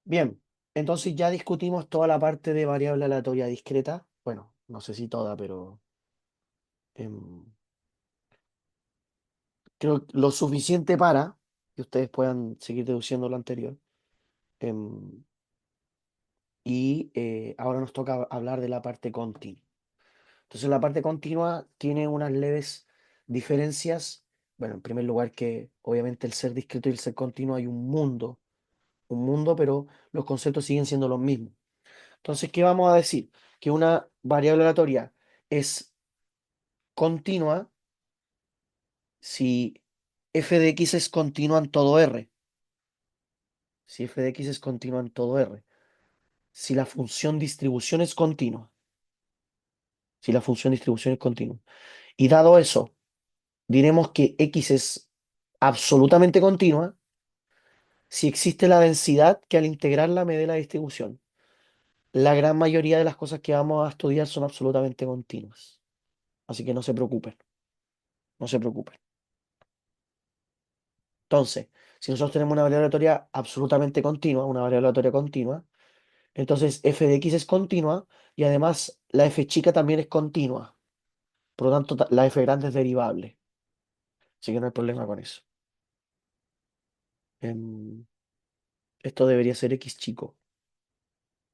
Bien, entonces ya discutimos toda la parte de variable aleatoria discreta. Bueno, no sé si toda, pero em, creo que lo suficiente para que ustedes puedan seguir deduciendo lo anterior. Em, ahora nos toca hablar de la parte continua. Entonces la parte continua tiene unas leves diferencias. Bueno, en primer lugar que obviamente el ser discreto y el ser continuo hay un mundo, pero los conceptos siguen siendo los mismos. Entonces, ¿qué vamos a decir? Que una variable aleatoria es continua si f de x es continua en todo R. Si f de x es continua en todo R. Si la función distribución es continua. Si la función distribución es continua. Y dado eso, diremos que x es absolutamente continua si existe la densidad que al integrarla me dé la distribución. La gran mayoría de las cosas que vamos a estudiar son absolutamente continuas. Así que no se preocupen, no se preocupen. Entonces, si nosotros tenemos una variable aleatoria absolutamente continua, una variable aleatoria continua, entonces f de x es continua y además la f chica también es continua. Por lo tanto, la f grande es derivable. Así que no hay problema con eso. Em, Esto debería ser x chico.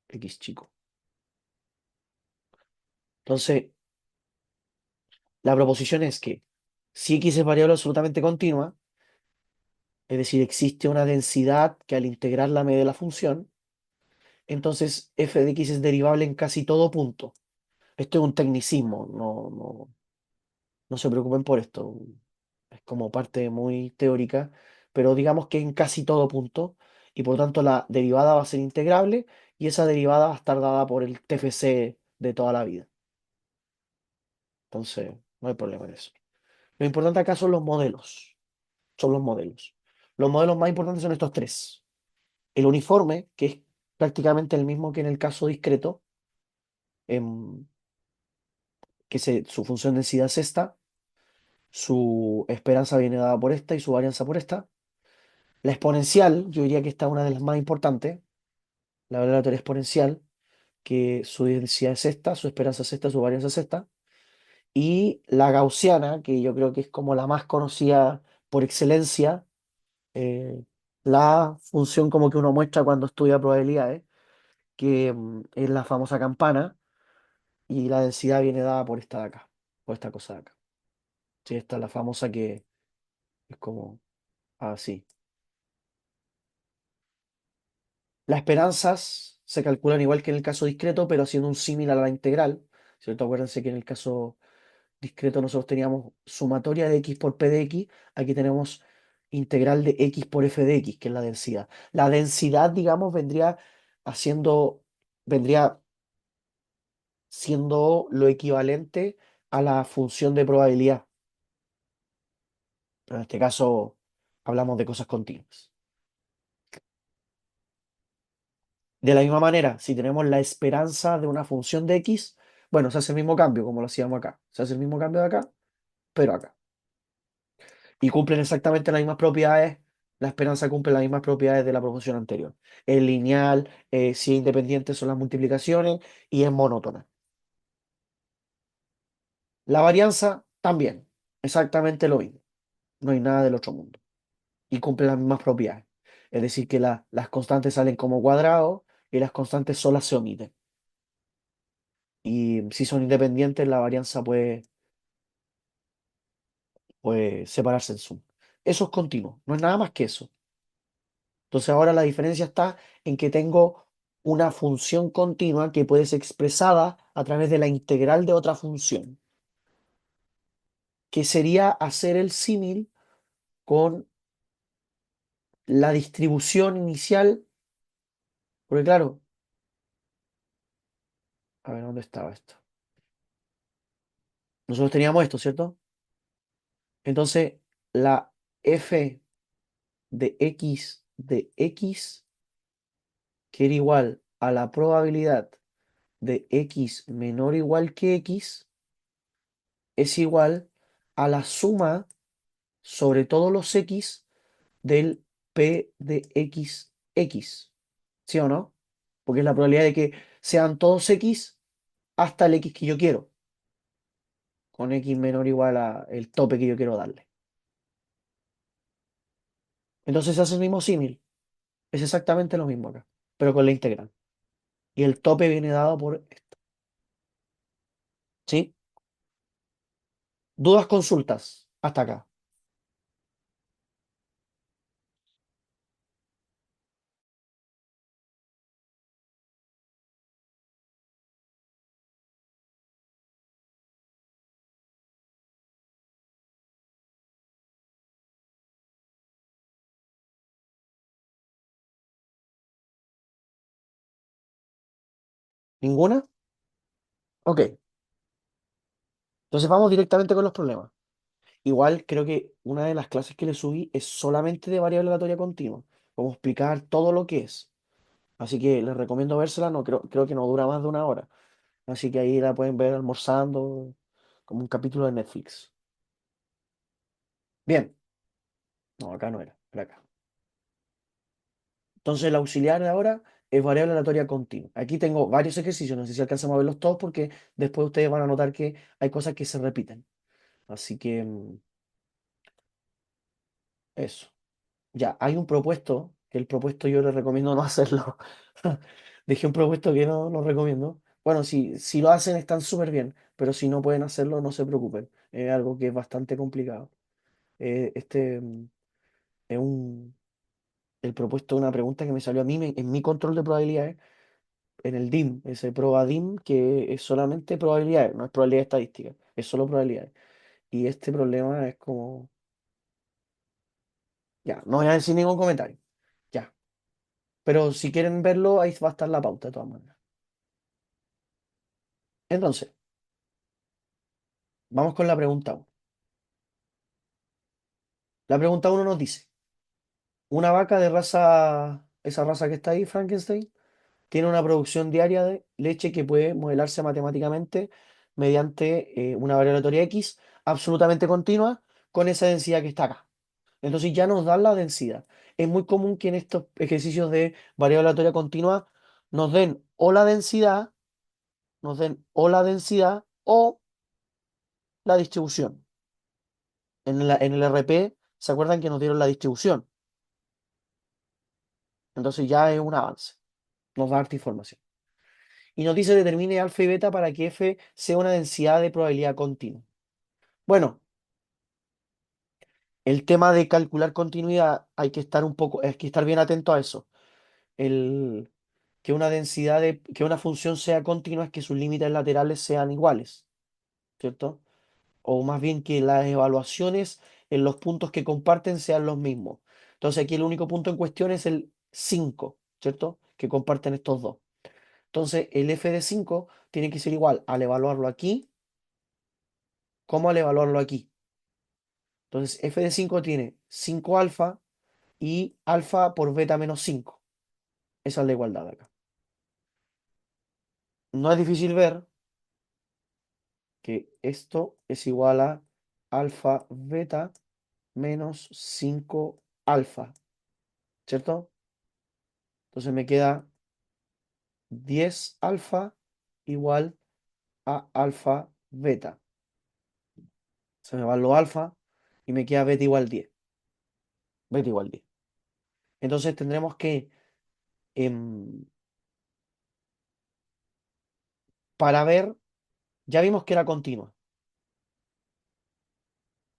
X chico. Entonces, la proposición es que si x es variable absolutamente continua, es decir, existe una densidad que al integrarla me dé la función, entonces f de x es derivable en casi todo punto. Esto es un tecnicismo, no se preocupen por esto. Es como parte muy teórica, pero digamos que en casi todo punto, y por lo tanto la derivada va a ser integrable y esa derivada va a estar dada por el TFC de toda la vida. Entonces, no hay problema en eso. Lo importante acá son los modelos. Son los modelos. Los modelos más importantes son estos tres. El uniforme, que es prácticamente el mismo que en el caso discreto, em, su función de densidad es esta, su esperanza viene dada por esta y su varianza por esta. La exponencial, yo diría que esta es una de las más importantes, la verdadera teoría exponencial, que su densidad es esta, su esperanza es esta, su varianza es esta. Y la gaussiana, que yo creo que es como la más conocida por excelencia, eh, la función como que uno muestra cuando estudia probabilidades, que es la famosa campana, y la densidad viene dada por esta de acá, por esta cosa de acá. Sí, esta es la famosa que es como así. Las esperanzas se calculan igual que en el caso discreto, pero haciendo un símil a la integral, ¿cierto? Acuérdense que en el caso discreto nosotros teníamos sumatoria de x por p de x, aquí tenemos integral de x por f de x, que es la densidad. La densidad, digamos, haciendo, vendría siendo lo equivalente a la función de probabilidad, pero en este caso hablamos de cosas continuas. De la misma manera, si tenemos la esperanza de una función de x, bueno, se hace el mismo cambio como lo hacíamos acá. Se hace el mismo cambio de acá, pero acá. Y cumplen exactamente las mismas propiedades. La esperanza cumple las mismas propiedades de la proposición anterior. Es lineal, si es independiente son las multiplicaciones y es monótona. La varianza también, exactamente lo mismo. No hay nada del otro mundo. Y cumple las mismas propiedades. Es decir, que las constantes salen como cuadrados y las constantes solas se omiten. Y si son independientes, la varianza puede separarse en suma. Eso es continuo, no es nada más que eso. Entonces ahora la diferencia está en que tengo una función continua que puede ser expresada a través de la integral de otra función, que sería hacer el símil con la distribución inicial, porque claro, a ver, ¿dónde estaba esto? Nosotros teníamos esto, ¿cierto? Entonces, la f de x, que era igual a la probabilidad de x menor o igual que x, es igual a la suma sobre todos los x del p de x, x. ¿Sí o no? Porque es la probabilidad de que sean todos X hasta el X que yo quiero, con X menor o igual a el tope que yo quiero darle. Entonces se hace el mismo símil. Es exactamente lo mismo acá, pero con la integral. Y el tope viene dado por esto. ¿Sí? Dudas, consultas. Hasta acá. ¿Ninguna? Ok. Entonces vamos directamente con los problemas. Igual creo que una de las clases que le subí es solamente de variable aleatoria continua. Vamos a explicar todo lo que es. Así que les recomiendo vérsela. No, creo que no dura más de una hora. Así que ahí la pueden ver almorzando, como un capítulo de Netflix. Bien. No, acá no era acá. Entonces el auxiliar de ahora es variable aleatoria continua. Aquí tengo varios ejercicios. No sé si alcanzamos a verlos todos porque después ustedes van a notar que hay cosas que se repiten. Así que eso. Ya, hay un propuesto, que el propuesto yo les recomiendo no hacerlo. Dejé un propuesto que no recomiendo. Bueno, si lo hacen están súper bien, pero si no pueden hacerlo, no se preocupen. Es algo que es bastante complicado. Este es el propuesto de una pregunta que me salió a mí en mi control de probabilidades, en el DIM, ese proba DIM, que es solamente probabilidades, no es probabilidad estadística, es solo probabilidades. Y este problema es como, ya, no voy a decir ningún comentario. Ya. Pero si quieren verlo, ahí va a estar la pauta de todas maneras. Entonces, vamos con la pregunta 1. La pregunta uno nos dice, una vaca de raza, esa raza que está ahí, Frankenstein, tiene una producción diaria de leche que puede modelarse matemáticamente mediante una variable aleatoria X absolutamente continua con esa densidad que está acá. Entonces ya nos dan la densidad. Es muy común que en estos ejercicios de variable aleatoria continua nos den o la densidad, o la distribución. En el RP, ¿se acuerdan que nos dieron la distribución? Entonces ya es un avance, nos da harta información. Y nos dice determine alfa y beta para que F sea una densidad de probabilidad continua. Bueno, el tema de calcular continuidad hay que estar un poco, hay que estar bien atento a eso. El, que una función sea continua es que sus límites laterales sean iguales, ¿cierto? O más bien que las evaluaciones en los puntos que comparten sean los mismos. Entonces aquí el único punto en cuestión es el 5, ¿cierto? Que comparten estos dos. Entonces el f de 5 tiene que ser igual al evaluarlo aquí como al evaluarlo aquí. Entonces f de 5 tiene 5 alfa y alfa por beta menos 5. Esa es la igualdad de acá. No es difícil ver que esto es igual a alfa beta menos 5 alfa, ¿cierto? Entonces me queda 10 alfa igual a alfa beta. Se me van los alfa y me queda beta igual 10. Beta igual 10. Entonces tendremos que, em, para ver, ya vimos que era continua.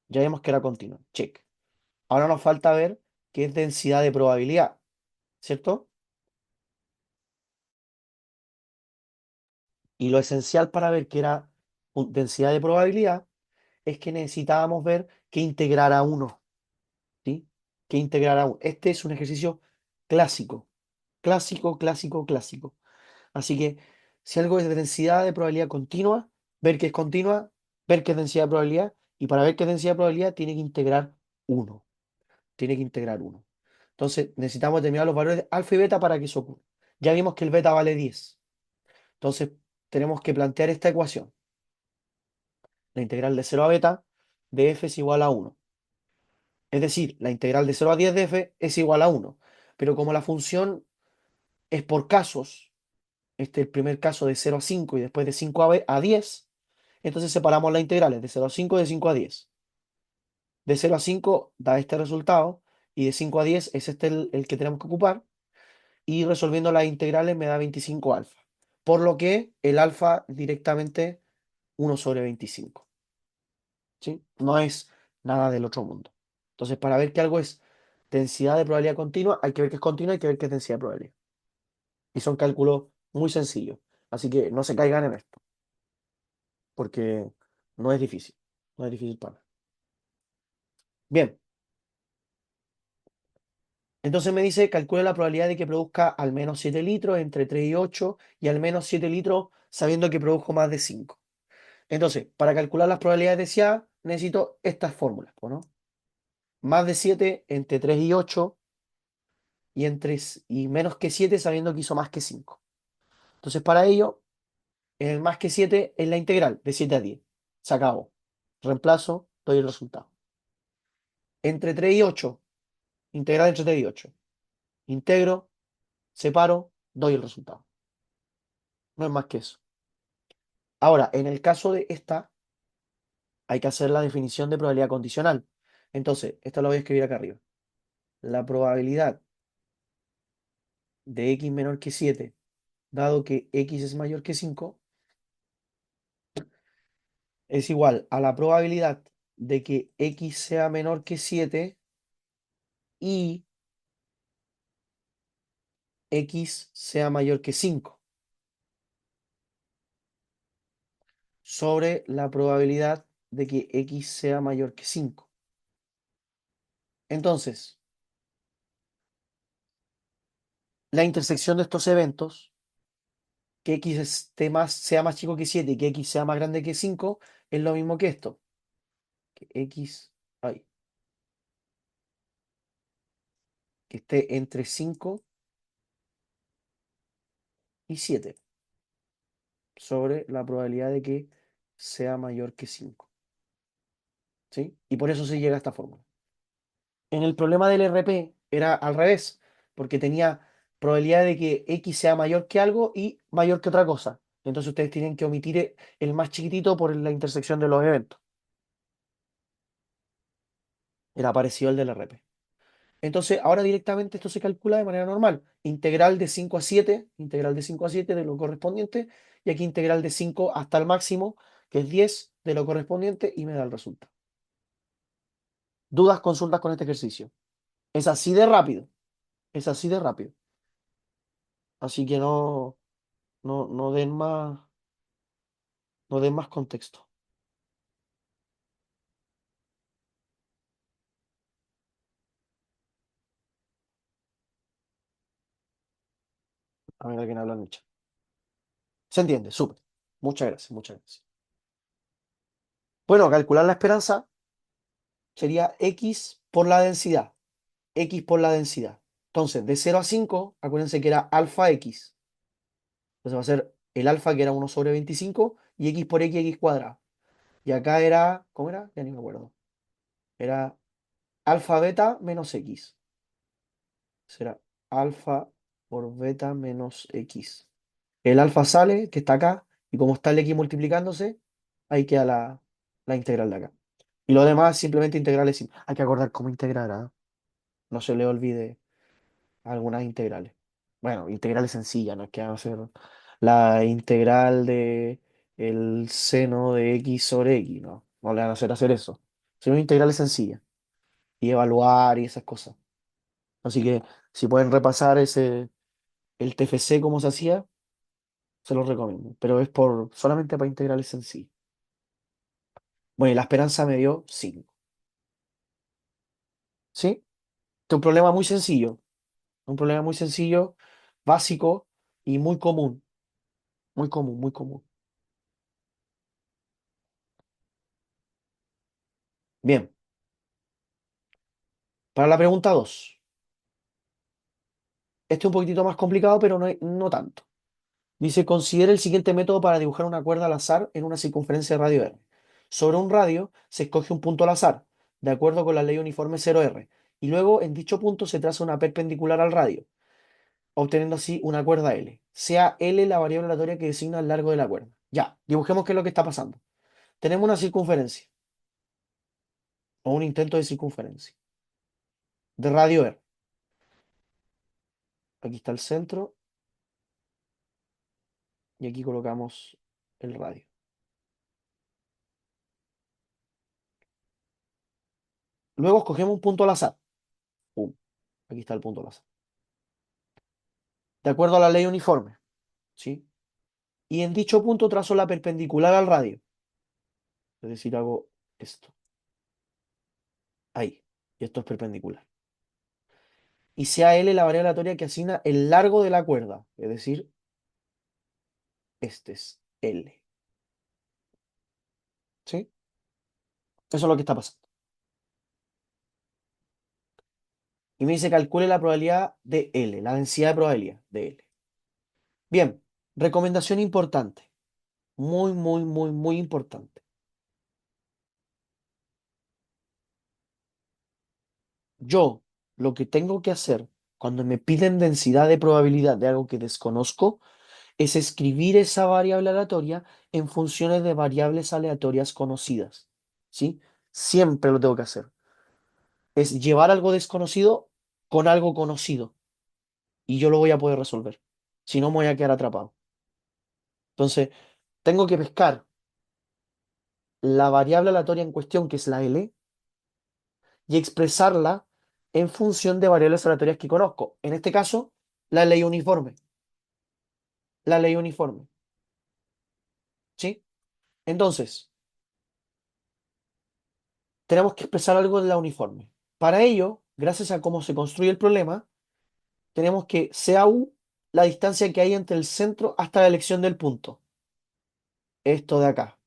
Ya vimos que era continua. Check. Ahora nos falta ver qué es densidad de probabilidad, ¿cierto? Y lo esencial para ver qué era densidad de probabilidad es que necesitábamos ver qué integrar a uno, ¿sí? Qué integrar a uno. Este es un ejercicio clásico. Clásico, clásico, clásico. Así que si algo es de densidad de probabilidad continua, ver que es continua, ver qué es densidad de probabilidad, y para ver qué es densidad de probabilidad tiene que integrar uno. Tiene que integrar uno. Entonces necesitamos determinar los valores de alfa y beta para que eso ocurra. Ya vimos que el beta vale 10. Entonces tenemos que plantear esta ecuación. La integral de 0 a beta de f es igual a 1. Es decir, la integral de 0 a 10 de f es igual a 1. Pero como la función es por casos. Este es el primer caso de 0 a 5 y después de 5 a 10. Entonces separamos las integrales de 0 a 5 y de 5 a 10. De 0 a 5 da este resultado y de 5 a 10 es este el que tenemos que ocupar. Y resolviendo las integrales me da 25 alfa. Por lo que el alfa directamente 1/25. ¿Sí? No es nada del otro mundo. Entonces, para ver que algo es densidad de probabilidad continua, hay que ver que es continua, hay que ver que es densidad de probabilidad. Y son cálculos muy sencillos. Así que no se caigan en esto, porque no es difícil. No es difícil para nada. Bien, entonces me dice, calcula la probabilidad de que produzca al menos 7 litros entre 3 y 8 y al menos 7 litros sabiendo que produjo más de 5. Entonces, para calcular las probabilidades deseadas, necesito estas fórmulas, pues, ¿no? Más de 7 entre 3 y 8 y menos que 7 sabiendo que hizo más que 5. Entonces, para ello, en el más que 7 es la integral de 7 a 10. Se acabó. Reemplazo, doy el resultado. Entre 3 y 8, integral entre 3 y 8. Integro, separo, doy el resultado. No es más que eso. Ahora, en el caso de esta, hay que hacer la definición de probabilidad condicional. Entonces, esta lo voy a escribir acá arriba. La probabilidad de x menor que 7, dado que x es mayor que 5, es igual a la probabilidad de que x sea menor que 7 y x sea mayor que 5 sobre la probabilidad de que x sea mayor que 5. Entonces, la intersección de estos eventos, que sea más chico que 7 y que x sea más grande que 5, es lo mismo que esto. Que x, ay, que esté entre 5 y 7 sobre la probabilidad de que sea mayor que 5. ¿Sí? Y por eso se llega a esta fórmula. En el problema del RP era al revés, porque tenía probabilidad de que X sea mayor que algo y mayor que otra cosa. Entonces ustedes tienen que omitir el más chiquitito por la intersección de los eventos. Era parecido al del RP. Entonces, ahora directamente esto se calcula de manera normal. Integral de 5 a 7 de lo correspondiente, y aquí integral de 5 hasta el máximo, que es 10 de lo correspondiente, y me da el resultado. Dudas, consultas con este ejercicio. Es así de rápido, es así de rápido. Así que no den más, no den más contexto. A ver de quién hablan mucho. Se entiende, súper. Muchas gracias, muchas gracias. Bueno, calcular la esperanza sería X por la densidad. X por la densidad. Entonces, de 0 a 5, acuérdense que era alfa X. Entonces va a ser el alfa que era 1/25 y X por X cuadrado. Y acá era, ¿cómo era? Ya ni me acuerdo. Era alfa beta menos X. Será alfa por beta menos X. El alfa sale, que está acá, y como está el X multiplicándose, ahí queda la integral de acá. Y lo demás simplemente integrales. Hay que acordar cómo integrar, ¿ah? No se le olvide algunas integrales. Bueno, integrales sencillas, no es que van a ser la integral de el seno de x sobre x, no. No le van a hacer eso. Son integrales sencillas. Y evaluar y esas cosas. Así que si pueden repasar el TFC como se hacía, se los recomiendo. Pero es solamente para integrales sencillas. Bueno, y la esperanza me dio 5. ¿Sí? Este es un problema muy sencillo. Un problema muy sencillo, básico y muy común. Muy común, muy común. Bien, para la pregunta 2. Este es un poquitito más complicado, pero no tanto. Dice, considera el siguiente método para dibujar una cuerda al azar en una circunferencia de radio R. Sobre un radio se escoge un punto al azar, de acuerdo con la ley uniforme 0R, y luego en dicho punto se traza una perpendicular al radio. obteniendo así una cuerda L. Sea L la variable aleatoria que designa el largo de la cuerda. Ya, dibujemos qué es lo que está pasando. Tenemos una circunferencia o un intento de circunferencia de radio R. Aquí está el centro y aquí colocamos el radio. Luego escogemos un punto al azar. Pum, aquí está el punto al azar. De acuerdo a la ley uniforme, ¿sí? Y en dicho punto trazo la perpendicular al radio. Es decir, hago esto. Ahí. Y esto es perpendicular. Y sea L la variable aleatoria que asigna el largo de la cuerda. Es decir, este es L. ¿Sí? Eso es lo que está pasando. Y me dice calcule la probabilidad de L, la densidad de probabilidad de L. Bien, recomendación importante. Muy, muy, muy, muy importante. Yo lo que tengo que hacer cuando me piden densidad de probabilidad de algo que desconozco es escribir esa variable aleatoria en funciones de variables aleatorias conocidas. ¿Sí? Siempre lo tengo que hacer. Es llevar algo desconocido con algo conocido y yo lo voy a poder resolver. Si no, me voy a quedar atrapado. Entonces, tengo que pescar la variable aleatoria en cuestión, que es la L, y expresarla en función de variables aleatorias que conozco. En este caso, la ley uniforme. La ley uniforme. ¿Sí? Entonces, tenemos que expresar algo en la uniforme. Para ello, gracias a cómo se construye el problema, tenemos que sea U la distancia que hay entre el centro hasta la elección del punto. Esto de acá.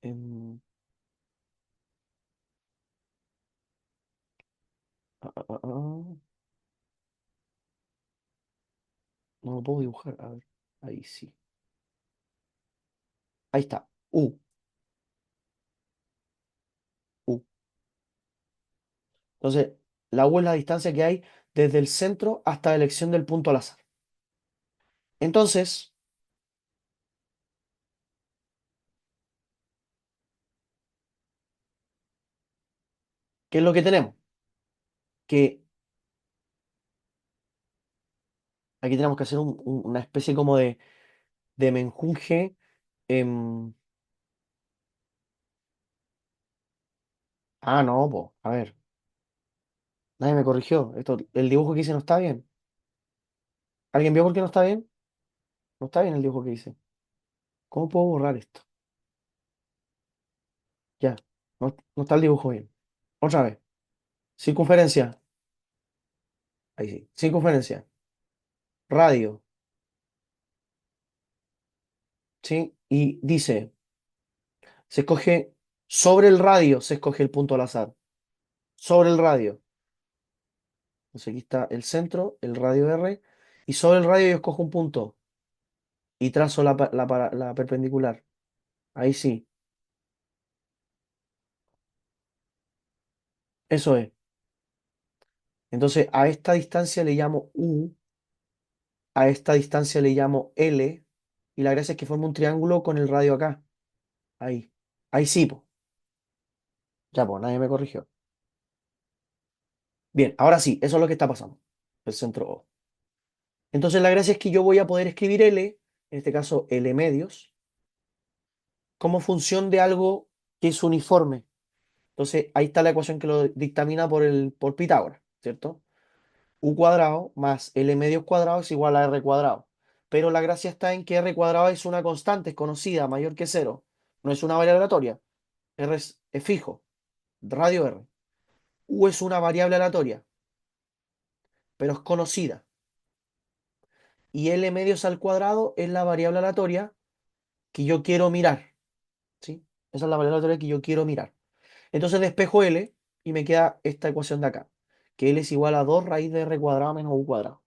Em, ah, ah, ah, ah. No lo puedo dibujar. A ver. Ahí sí. Ahí está. U. U. Entonces, la U es la distancia que hay desde el centro hasta la elección del punto al azar. Entonces, ¿qué es lo que tenemos? Que aquí tenemos que hacer una especie como de menjunje. em, no, po. A ver. Nadie me corrigió. El dibujo que hice no está bien. ¿Alguien vio por qué no está bien? No está bien el dibujo que hice. ¿Cómo puedo borrar esto? Ya. No, no está el dibujo bien. Otra vez. Circunferencia. Ahí sí. Circunferencia. Radio. ¿Sí? Y dice, se escoge sobre el radio, se escoge el punto al azar. Sobre el radio. Entonces aquí está el centro, el radio R. Y sobre el radio yo escojo un punto y trazo la perpendicular. Ahí sí. Eso es. Entonces a esta distancia le llamo U, a esta distancia le llamo L, y la gracia es que forma un triángulo con el radio acá. Ahí. Ahí sí, po. Ya, pues, nadie me corrigió. Bien, ahora sí, eso es lo que está pasando. El centro O. Entonces la gracia es que yo voy a poder escribir L, en este caso L medios, como función de algo que es uniforme. Entonces ahí está la ecuación que lo dictamina por Pitágoras, ¿cierto? U cuadrado más L medios cuadrado es igual a R cuadrado. Pero la gracia está en que R cuadrado es una constante, es conocida, mayor que cero. No es una variable aleatoria. R es fijo, radio R. U es una variable aleatoria, pero es conocida. Y L medios al cuadrado es la variable aleatoria que yo quiero mirar. ¿Sí? Esa es la variable aleatoria que yo quiero mirar. Entonces despejo L y me queda esta ecuación de acá, que L es igual a 2 raíz de R cuadrado menos U cuadrado.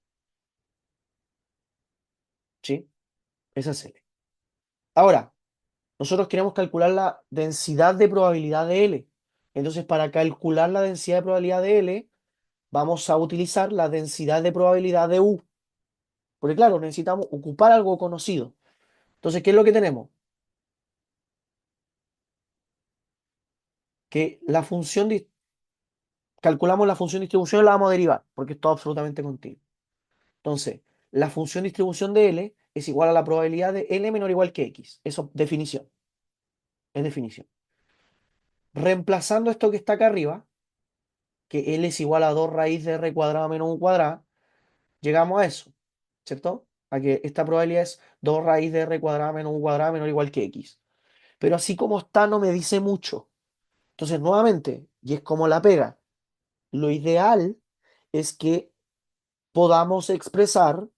¿Sí? Esa es L. Ahora, nosotros queremos calcular la densidad de probabilidad de L. Entonces, para calcular la densidad de probabilidad de L, vamos a utilizar la densidad de probabilidad de U. Porque claro, necesitamos ocupar algo conocido. Entonces, ¿qué es lo que tenemos? Que la función, calculamos la función distribución y la vamos a derivar, porque es todo absolutamente continuo. Entonces, la función distribución de L es igual a la probabilidad de L menor o igual que X. Eso, definición, es definición. Reemplazando esto que está acá arriba, que L es igual a 2 raíz de R cuadrada menos U cuadrada, llegamos a eso, ¿cierto? A que esta probabilidad es 2 raíz de R cuadrada menos U cuadrada menor o igual que X. Pero así como está, no me dice mucho. Entonces, nuevamente, y es como la pega, lo ideal es que podamos expresar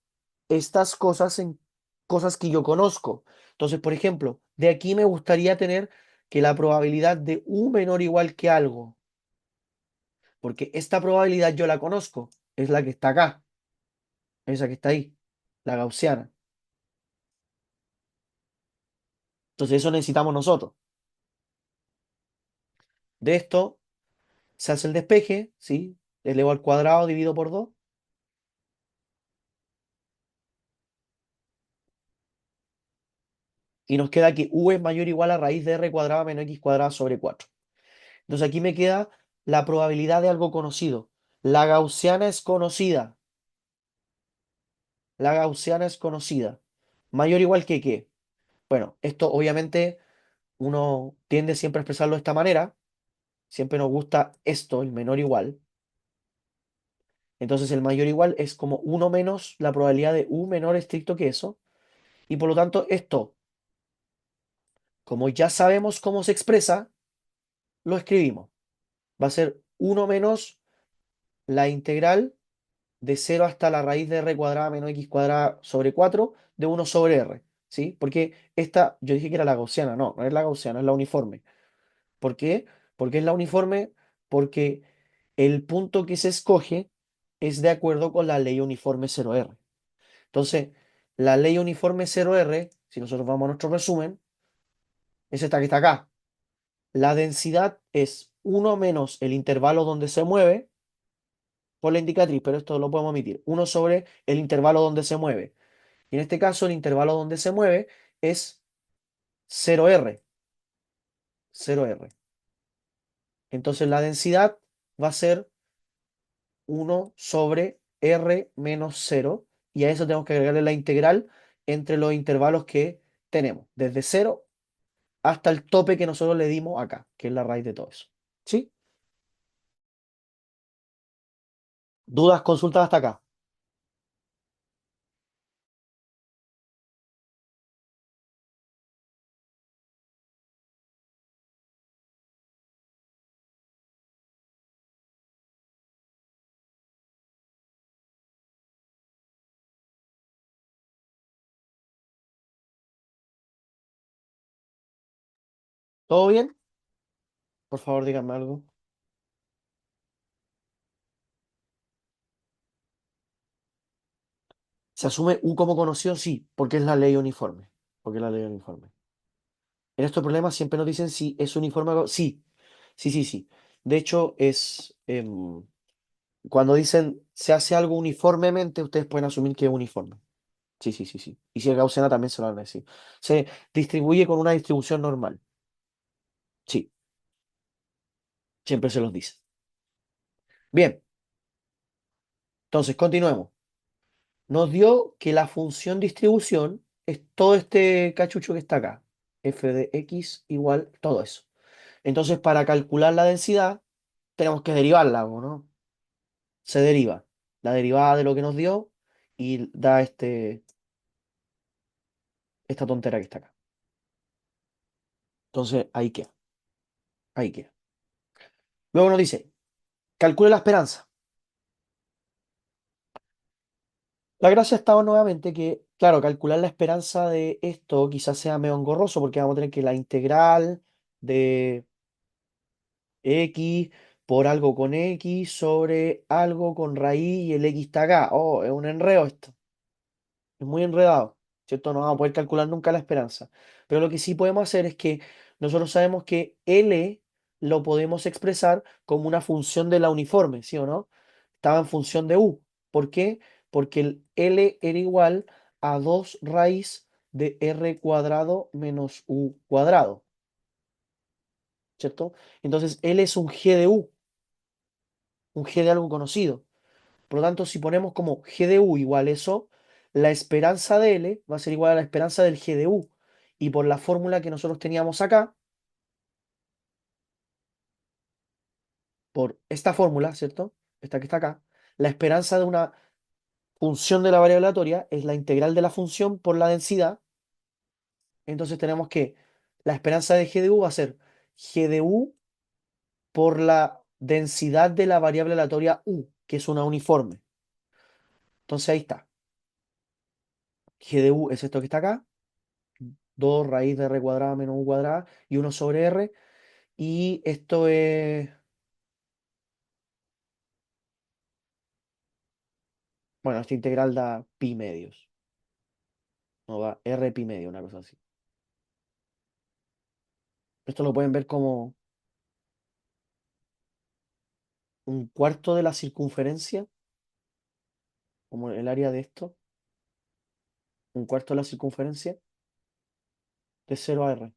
estas cosas en cosas que yo conozco. Entonces, por ejemplo, de aquí me gustaría tener que la probabilidad de U menor o igual que algo, porque esta probabilidad yo la conozco, es la que está acá, esa que está ahí, la gaussiana. Entonces, eso necesitamos nosotros. De esto se hace el despeje, ¿sí? Elevo al cuadrado dividido por 2 y nos queda que U es mayor o igual a raíz de R cuadrada menos X cuadrada sobre 4. Entonces aquí me queda la probabilidad de algo conocido. La gaussiana es conocida. La gaussiana es conocida. Mayor o igual que qué. Bueno, esto obviamente uno tiende siempre a expresarlo de esta manera. Siempre nos gusta esto, el menor igual. Entonces el mayor igual es como uno menos la probabilidad de U menor estricto que eso. Y por lo tanto esto, como ya sabemos cómo se expresa, lo escribimos. Va a ser uno menos la integral de 0 hasta la raíz de r cuadrada menos x cuadrada sobre 4 de 1 sobre r, ¿sí? Porque esta, yo dije que era la gaussiana, no, no es la gaussiana, es la uniforme. ¿Por qué? Porque es la uniforme, porque el punto que se escoge es de acuerdo con la ley uniforme 0R. Entonces, la ley uniforme 0R, si nosotros vamos a nuestro resumen, es esta que está acá. La densidad es uno menos el intervalo donde se mueve por la indicatriz, pero esto lo podemos omitir. Uno sobre el intervalo donde se mueve. Y en este caso, el intervalo donde se mueve es 0R. 0R. Entonces, la densidad va a ser uno sobre R menos cero. Y a eso tenemos que agregarle la integral entre los intervalos que tenemos, desde cero hasta el tope que nosotros le dimos acá, que es la raíz de todo eso. ¿Sí? ¿Dudas, consultas hasta acá? ¿Todo bien? Por favor, díganme algo. ¿Se asume U como conocido? Sí, porque es la ley uniforme. Porque es la ley uniforme. En estos problemas siempre nos dicen si es uniforme o sí. Sí, sí, sí. De hecho, es cuando dicen se hace algo uniformemente, ustedes pueden asumir que es uniforme. Sí, sí, sí, sí. Y si es gaussiana también se lo van a decir. Se distribuye con una distribución normal. Sí, siempre se los dice. Bien, entonces continuemos. Nos dio que la función distribución es todo este cachucho que está acá. F de x igual todo eso. Entonces, para calcular la densidad, tenemos que derivarla, ¿no? Se deriva. La derivada de lo que nos dio y da esta tontera que está acá. Entonces, ahí queda. Ahí queda. Luego nos dice, calcule la esperanza. La gracia estaba nuevamente que, claro, calcular la esperanza de esto quizás sea medio engorroso porque vamos a tener que la integral de x por algo con x sobre algo con raíz y el x está acá. Oh, es un enredo esto. Es muy enredado, ¿cierto? No vamos a poder calcular nunca la esperanza. Pero lo que sí podemos hacer es que nosotros sabemos que L lo podemos expresar como una función de la uniforme, ¿sí o no? Estaba en función de u. ¿Por qué? Porque el L era igual a 2 raíz de r cuadrado menos u cuadrado, ¿cierto? Entonces L es un g de u, un g de algo conocido. Por lo tanto, si ponemos como g de u igual eso, la esperanza de L va a ser igual a la esperanza del g de u. Y por la fórmula que nosotros teníamos acá, por esta fórmula, ¿cierto? Esta que está acá, la esperanza de una función de la variable aleatoria es la integral de la función por la densidad. Entonces tenemos que la esperanza de g de u va a ser g de u por la densidad de la variable aleatoria u, que es una uniforme. Entonces ahí está. G de u es esto que está acá. 2 raíz de r cuadrada menos u cuadrada y 1 sobre r. Y esto es, bueno, esta integral da pi medios. No da r pi medio, una cosa así. Esto lo pueden ver como un cuarto de la circunferencia, como el área de esto, un cuarto de la circunferencia de 0 a r.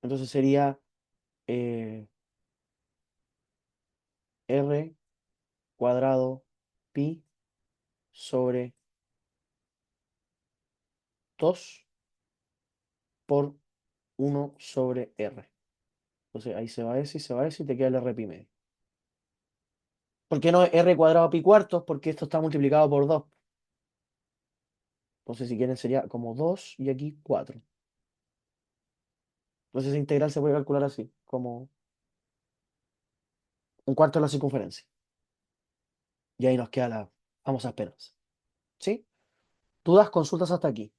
Entonces sería eh, r cuadrado pi sobre 2 por 1 sobre r. Entonces ahí se va ese y se va ese y te queda el r pi medio. ¿Por qué no es r cuadrado pi cuartos? Porque esto está multiplicado por 2. Entonces si quieren sería como 2 y aquí 4. Entonces esa integral se puede calcular así, como un cuarto de la circunferencia. Y ahí nos queda la famosa esperanza. ¿Sí? Dudas, consultas hasta aquí.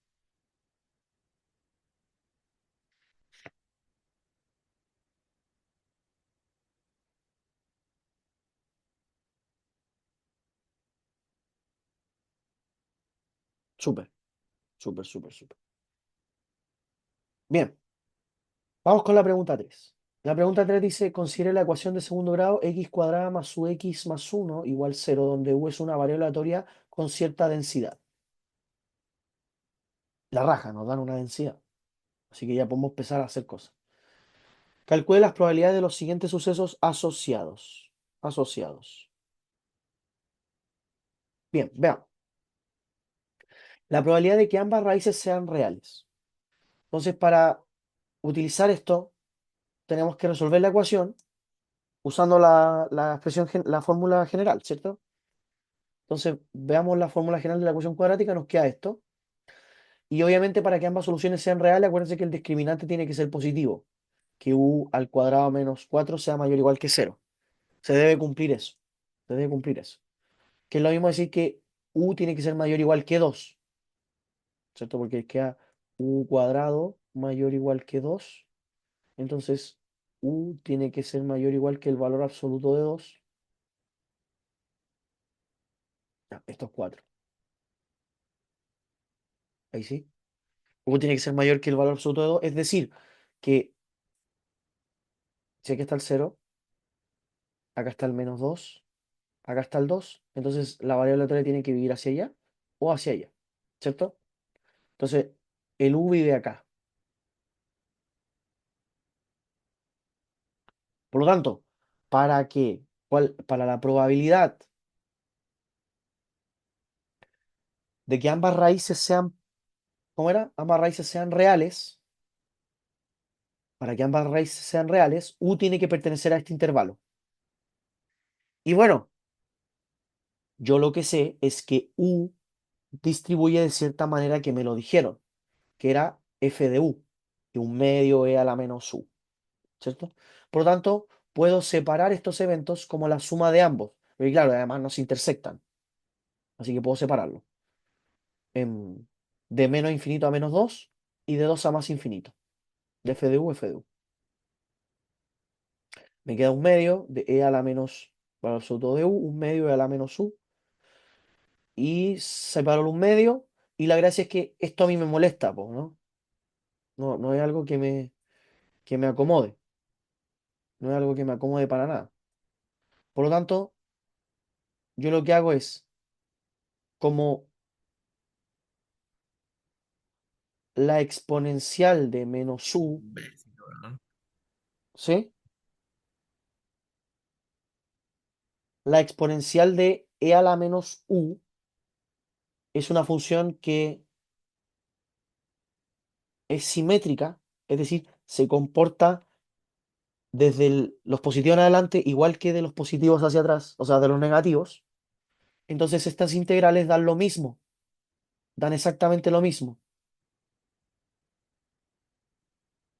Súper, súper, súper, súper. Bien, vamos con la pregunta 3. La pregunta 3 dice, considere la ecuación de segundo grado x cuadrada más ux más 1 igual 0, donde u es una variable aleatoria con cierta densidad. La raja, nos dan una densidad. Así que ya podemos empezar a hacer cosas. Calcule las probabilidades de los siguientes sucesos asociados. Asociados. Bien, veamos. La probabilidad de que ambas raíces sean reales. Entonces, para utilizar esto, tenemos que resolver la ecuación usando la expresión, la fórmula general, ¿cierto? Entonces, veamos la fórmula general de la ecuación cuadrática, nos queda esto. Y obviamente para que ambas soluciones sean reales, acuérdense que el discriminante tiene que ser positivo, que u al cuadrado menos 4 sea mayor o igual que cero. Se debe cumplir eso. Se debe cumplir eso. Que es lo mismo decir que u tiene que ser mayor o igual que 2, ¿cierto? Porque queda u cuadrado mayor o igual que 2. Entonces, u tiene que ser mayor o igual que el valor absoluto de 2. Ya, esto es 4. Ahí sí. U tiene que ser mayor que el valor absoluto de 2. Es decir, que si aquí está el cero, acá está el menos 2, acá está el 2. Entonces la variable aleatoria tiene que vivir hacia allá o hacia allá, ¿cierto? Entonces, el u vive acá. Por lo tanto, para la probabilidad de que ambas raíces sean, ¿cómo era? Ambas raíces sean reales, para que ambas raíces sean reales, u tiene que pertenecer a este intervalo. Y bueno, yo lo que sé es que u distribuye de cierta manera que me lo dijeron, que era f de u, y un medio e a la menos u, ¿cierto? Por lo tanto, puedo separar estos eventos como la suma de ambos, porque claro, además no se intersectan, así que puedo separarlo. em, de menos infinito a menos 2 y de 2 a más infinito, de f de u, f de u. Me queda un medio de e a la menos, valor absoluto de u, un medio e a la menos u, y separo un medio, y la gracia es que esto a mí me molesta, po, ¿no? No, no es algo que me acomode, no es algo que me acomode para nada. Por lo tanto, yo lo que hago es, como la exponencial de menos u, Imbécil, weón. ¿sí? La exponencial de e a la menos u es una función que es simétrica, es decir, se comporta desde los positivos en adelante igual que de los positivos hacia atrás, o sea, de los negativos. Entonces estas integrales dan lo mismo, dan exactamente lo mismo,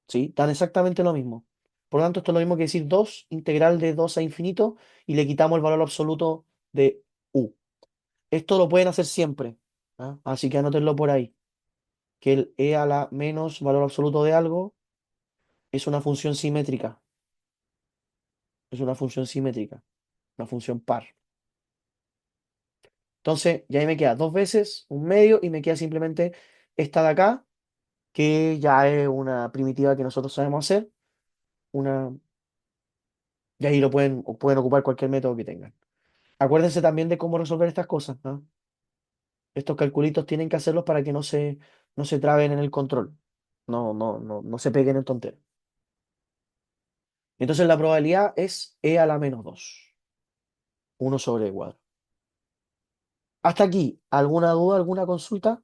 ¿sí? Dan exactamente lo mismo. Por lo tanto, esto es lo mismo que decir 2 integral de 2 a infinito, y le quitamos el valor absoluto de u. Esto lo pueden hacer siempre, ¿ah? Así que anótenlo por ahí, que el e a la menos valor absoluto de algo es una función simétrica, es una función simétrica, una función par. Entonces, ya ahí me queda dos veces un medio y me queda simplemente esta de acá, que ya es una primitiva que nosotros sabemos hacer, una, y ahí lo pueden, o pueden ocupar cualquier método que tengan. Acuérdense también de cómo resolver estas cosas, ¿no? Estos calculitos tienen que hacerlos para que no se traben en el control, no se peguen en tontería. Entonces la probabilidad es e a la menos 2, 1/4. Hasta aquí, ¿alguna duda, alguna consulta?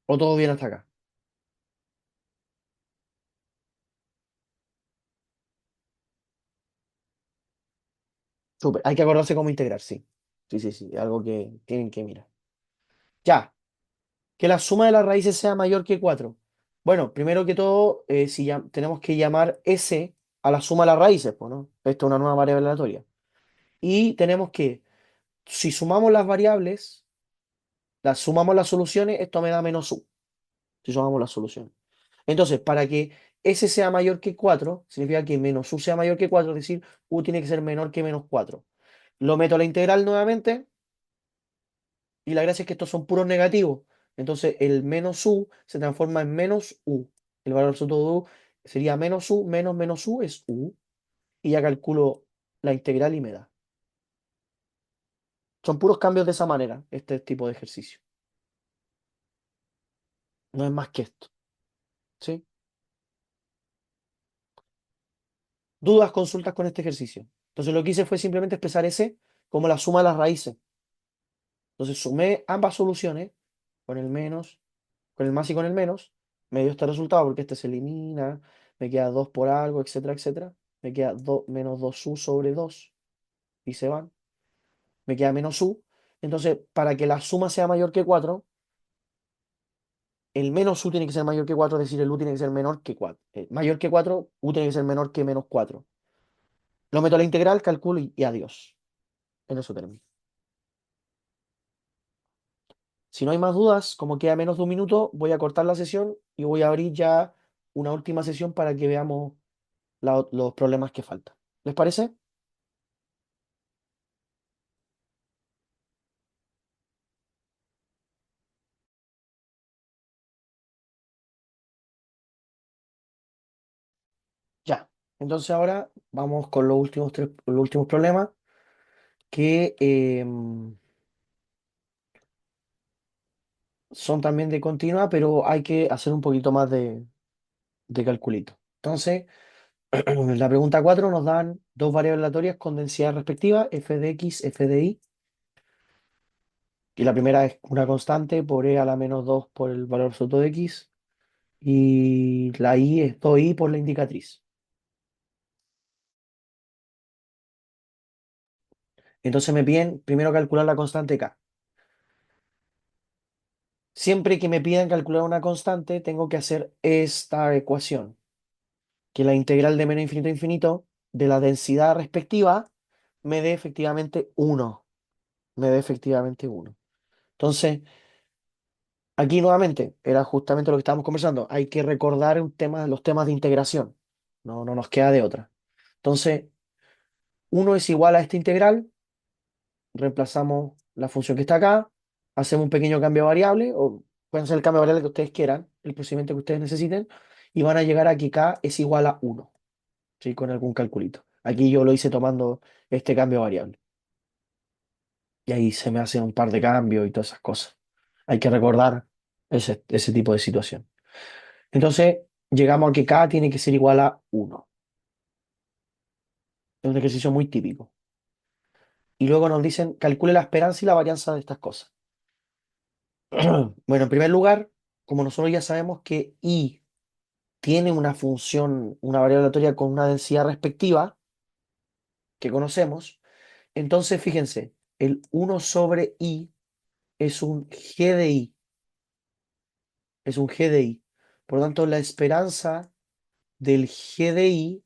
¿O todo bien hasta acá? Súper. Hay que acordarse cómo integrar, sí. Sí, sí, sí. Algo que tienen que mirar. Ya. Que la suma de las raíces sea mayor que 4. Bueno, primero que todo, si tenemos que llamar S a la suma de las raíces, pues, ¿no? Esto es una nueva variable aleatoria. Y tenemos que, si sumamos las variables, las sumamos las soluciones, esto me da menos u. Si sumamos las soluciones. Entonces, para que S sea mayor que 4 significa que menos u sea mayor que 4, es decir, u tiene que ser menor que menos 4. Lo meto a la integral nuevamente. Y la gracia es que estos son puros negativos. Entonces el menos u se transforma en menos u. El valor absoluto de u sería menos u menos menos u es u. Y ya calculo la integral y me da. Son puros cambios de esa manera, este tipo de ejercicio. No es más que esto. ¿Sí? Dudas, consultas con este ejercicio. Entonces lo que hice fue simplemente expresar ese como la suma de las raíces. Entonces sumé ambas soluciones con el menos, con el más y con el menos, me dio este resultado porque este se elimina, me queda 2 por algo, etcétera, etcétera. Me queda 2 menos 2u sobre 2 y se van. Me queda menos u. Entonces, para que la suma sea mayor que 4, el menos u tiene que ser mayor que 4, es decir, el u tiene que ser menor que 4. Mayor que 4, u tiene que ser menor que menos 4. Lo meto a la integral, calculo y adiós. En eso termino. Si no hay más dudas, como queda menos de un minuto, voy a cortar la sesión y voy a abrir ya una última sesión para que veamos los problemas que faltan. ¿Les parece? Ya. Entonces ahora vamos con los últimos los últimos problemas que son también de continua, pero hay que hacer un poquito más de calculito. Entonces, en la pregunta 4 nos dan dos variables aleatorias con densidad respectiva, f de x, f de y. Y la primera es una constante por e a la menos 2 por el valor absoluto de x. Y la y es 2i por la indicatriz. Entonces me piden primero calcular la constante k. Siempre que me pidan calcular una constante, tengo que hacer esta ecuación, que la integral de menos infinito a infinito de la densidad respectiva me dé efectivamente uno. Me dé efectivamente uno. Entonces, aquí nuevamente, era justamente lo que estábamos conversando. Hay que recordar los temas de integración. No nos queda de otra. Entonces, uno es igual a esta integral. reemplazamos la función que está acá, hacemos un pequeño cambio de variable, o pueden ser el cambio de variable que ustedes quieran, el procedimiento que ustedes necesiten, y van a llegar a que k es igual a 1, ¿sí? Con algún calculito. Aquí yo lo hice tomando este cambio de variable. Y ahí se me hacen un par de cambios y todas esas cosas. Hay que recordar ese tipo de situación. Entonces, llegamos a que k tiene que ser igual a 1. Es un ejercicio muy típico. Y luego nos dicen, calcule la esperanza y la varianza de estas cosas. Bueno, en primer lugar, como nosotros ya sabemos que i tiene una función, una variable aleatoria con una densidad respectiva que conocemos, entonces fíjense, el 1/i es un g de i, es un g de i. Por lo tanto, la esperanza del g de i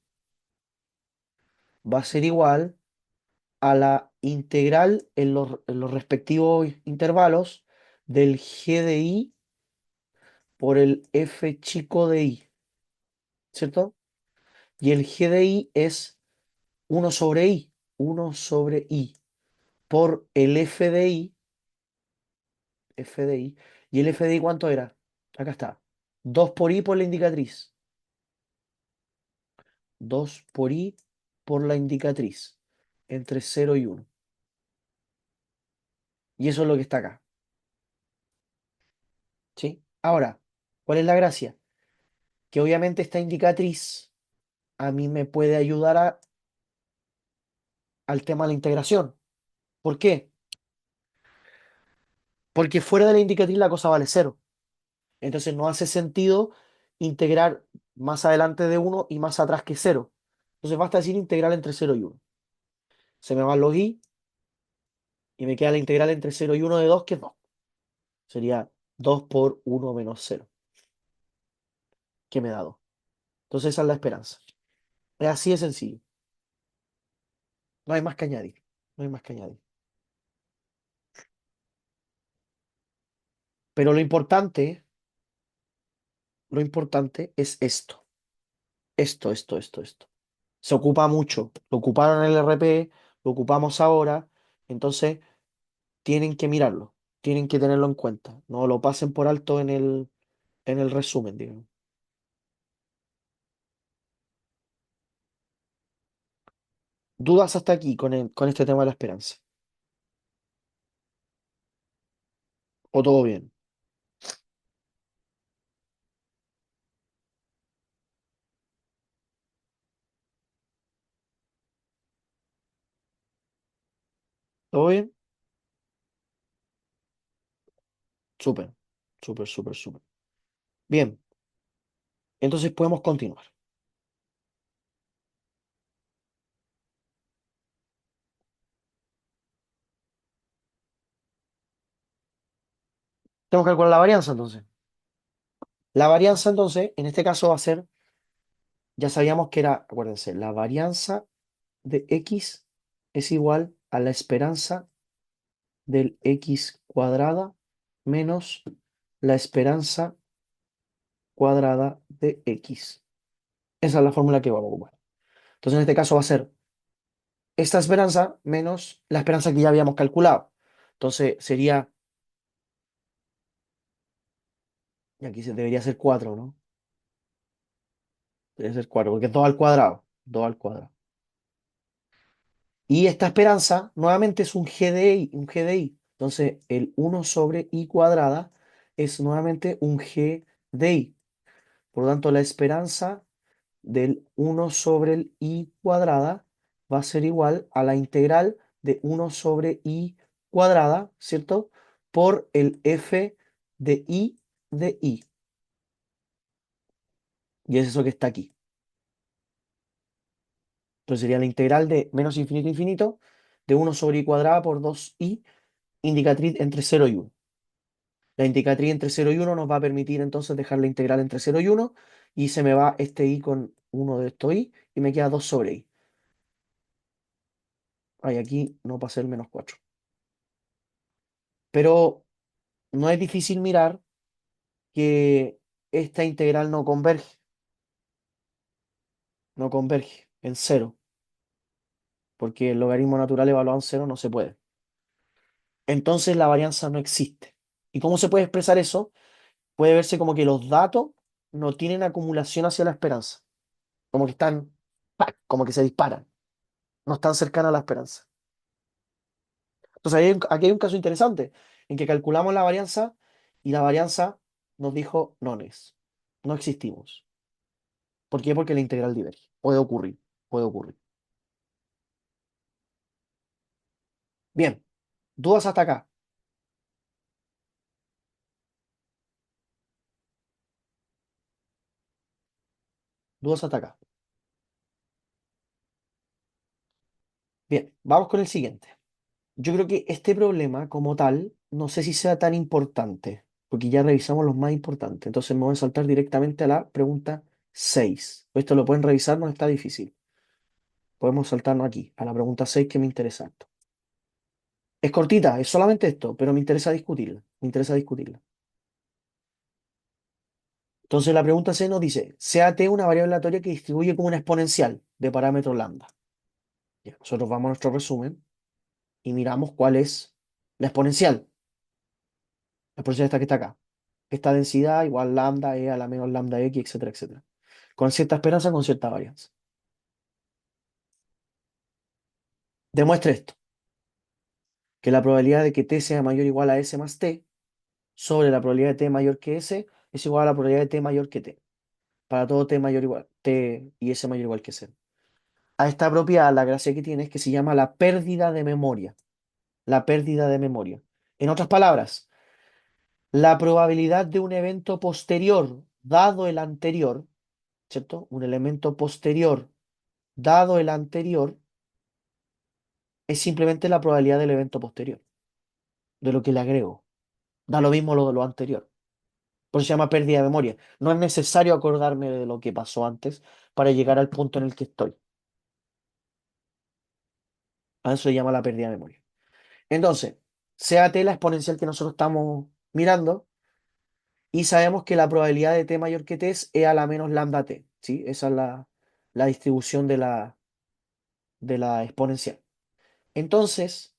va a ser igual a la integral en los respectivos intervalos del g de i por el f chico de i, ¿cierto? Y el g de i es 1/i, 1/i, por el f de i, y el f de i ¿cuánto era? Acá está, 2 por i por la indicatriz, 2 por i por la indicatriz, entre 0 y 1. Y eso es lo que está acá, ¿sí? Ahora, ¿cuál es la gracia? Que obviamente esta indicatriz a mí me puede ayudar al tema de la integración. ¿Por qué? Porque fuera de la indicatriz la cosa vale cero. Entonces no hace sentido integrar más adelante de 1 y más atrás que cero. Entonces basta decir integral entre 0 y 1. Se me van los i y me queda la integral entre 0 y 1 de 2 que es 2. Sería 2 por 1 menos 0, que me da 2. Entonces esa es la esperanza. Es así de sencillo. No hay más que añadir. No hay más que añadir. Pero lo importante es esto. Esto. Se ocupa mucho. Lo ocuparon en el RP, lo ocupamos ahora. Entonces tienen que mirarlo, tienen que tenerlo en cuenta. No lo pasen por alto en el resumen, digamos. ¿Dudas hasta aquí con este tema de la esperanza? ¿O todo bien? ¿Todo bien? Súper, súper. Bien, entonces podemos continuar. Tenemos que calcular la varianza entonces. La varianza entonces, en este caso va a ser, ya sabíamos que era, acuérdense, la varianza de x es igual a la esperanza del x cuadrada menos la esperanza cuadrada de x. Esa es la fórmula que vamos a ocupar. Entonces, en este caso va a ser esta esperanza menos la esperanza que ya habíamos calculado. Entonces, sería, y aquí debería ser 4, ¿no? Debería ser 4 porque es 2 al cuadrado. 2 al cuadrado. Y esta esperanza, nuevamente, es un g de i, un g de i. Entonces, el 1/i cuadrada es nuevamente un g de i. Por lo tanto, la esperanza del 1/i cuadrada va a ser igual a la integral de 1/i cuadrada, ¿cierto? Por el f de i. Y es eso que está aquí. Entonces sería la integral de menos infinito a infinito de 1/i cuadrada por 2i, indicatriz entre 0 y 1. La indicatriz entre 0 y 1 nos va a permitir entonces dejar la integral entre 0 y 1 y se me va este i con uno de estos i y me queda 2/i. Ay, aquí no pasa el -4. Pero no es difícil mirar que esta integral no converge en cero, porque el logaritmo natural evaluado en cero no se puede. entonces la varianza no existe. ¿Y cómo se puede expresar eso? Puede verse como que los datos no tienen acumulación hacia la esperanza, como que están, ¡pac!, como que se disparan, no están cercanos a la esperanza. Entonces aquí hay un caso interesante en que calculamos la varianza y la varianza nos dijo nones, no existimos. ¿Por qué? Porque la integral diverge. Puede ocurrir, puede ocurrir. Bien, dudas hasta acá, dudas hasta acá. Bien, vamos con el siguiente. Yo creo que este problema como tal, no sé si sea tan importante, porque ya revisamos los más importantes. Entonces me voy a saltar directamente a la pregunta 6. Esto lo pueden revisar, no está difícil. Podemos saltarnos aquí, a la pregunta 6 que me interesa harto. Es cortita, es solamente esto, pero me interesa discutirla. Me interesa discutirla. Entonces la pregunta 6 nos dice, sea t una variable aleatoria que distribuye como una exponencial de parámetro lambda. Ya, nosotros vamos a nuestro resumen y miramos cuál es la exponencial. La exponencial esta que está acá. Esta densidad igual lambda e a la menos lambda x, etcétera, etcétera. Con cierta esperanza, con cierta varianza. Demuestre esto, que la probabilidad de que t sea mayor o igual a s más t sobre la probabilidad de t mayor que s es igual a la probabilidad de t mayor que t. Para todo t mayor o igual, t y s mayor o igual que c. A esta propiedad la gracia que tiene es que se llama la pérdida de memoria. La pérdida de memoria. En otras palabras, la probabilidad de un evento posterior dado el anterior, ¿cierto? Un elemento posterior dado el anterior es simplemente la probabilidad del evento posterior, de lo que le agrego. Da lo mismo lo de lo anterior. Por eso se llama pérdida de memoria. No es necesario acordarme de lo que pasó antes para llegar al punto en el que estoy. A eso se llama la pérdida de memoria. Entonces, sea t la exponencial que nosotros estamos mirando y sabemos que la probabilidad de t mayor que t es e a la menos lambda t. ¿Sí? Esa es la distribución de la exponencial. Entonces,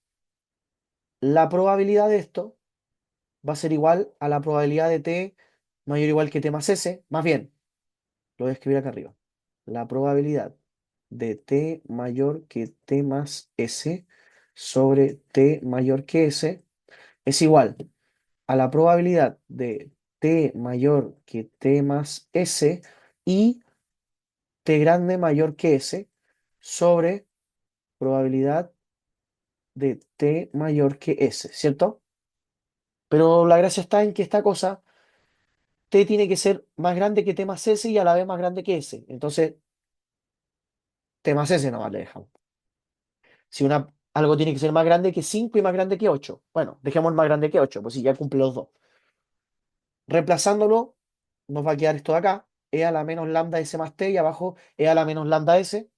la probabilidad de esto va a ser igual a la probabilidad de t mayor o igual que t más s. Más bien, lo voy a escribir acá arriba. La probabilidad de t mayor que t más s sobre t mayor que s es igual a la probabilidad de t mayor que t más s y t grande mayor que s sobre probabilidad de t mayor que s, ¿cierto? Pero la gracia está en que esta cosa, t tiene que ser más grande que t más s y a la vez más grande que s. Entonces, t más s no le dejamos. Si algo tiene que ser más grande que 5 y más grande que 8, bueno, dejemos más grande que 8, pues si ya cumple los dos. Reemplazándolo, nos va a quedar esto de acá, e a la menos lambda s más t y abajo e a la menos lambda s.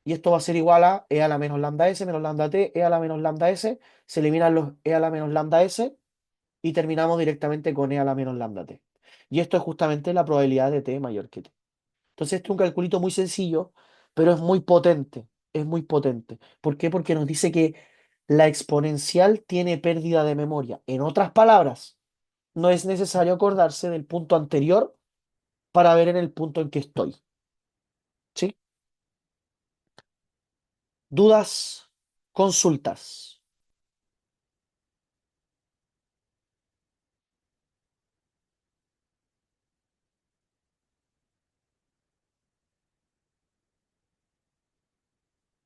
Y esto va a ser igual a e a la menos lambda s menos lambda t, e a la menos lambda s. Se eliminan los e a la menos lambda s y terminamos directamente con e a la menos lambda t. Y esto es justamente la probabilidad de t mayor que t. Entonces, esto es un calculito muy sencillo, pero es muy potente. Es muy potente. ¿Por qué? Porque nos dice que la exponencial tiene pérdida de memoria. En otras palabras, no es necesario acordarse del punto anterior para ver en el punto en que estoy. ¿Sí? ¿Dudas? Consultas.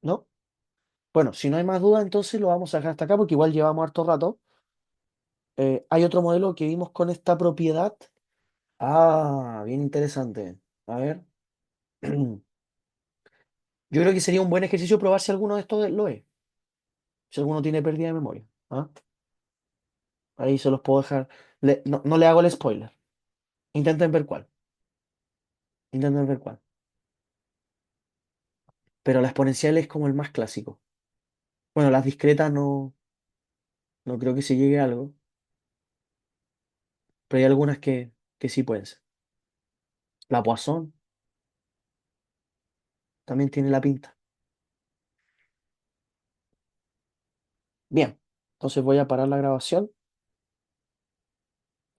¿No? Bueno, si no hay más dudas, entonces lo vamos a dejar hasta acá porque igual llevamos harto rato. Hay otro modelo que vimos con esta propiedad. Ah, bien interesante. A ver. Yo creo que sería un buen ejercicio probar si alguno de estos lo es. Si alguno tiene pérdida de memoria. ¿Ah? Ahí se los puedo dejar. No le hago el spoiler. Intenten ver cuál. Intenten ver cuál. Pero la exponencial es como el más clásico. Bueno, las discretas no creo que se llegue a algo. Pero hay algunas que sí pueden ser. La Poisson también tiene la pinta. Bien. Entonces voy a parar la grabación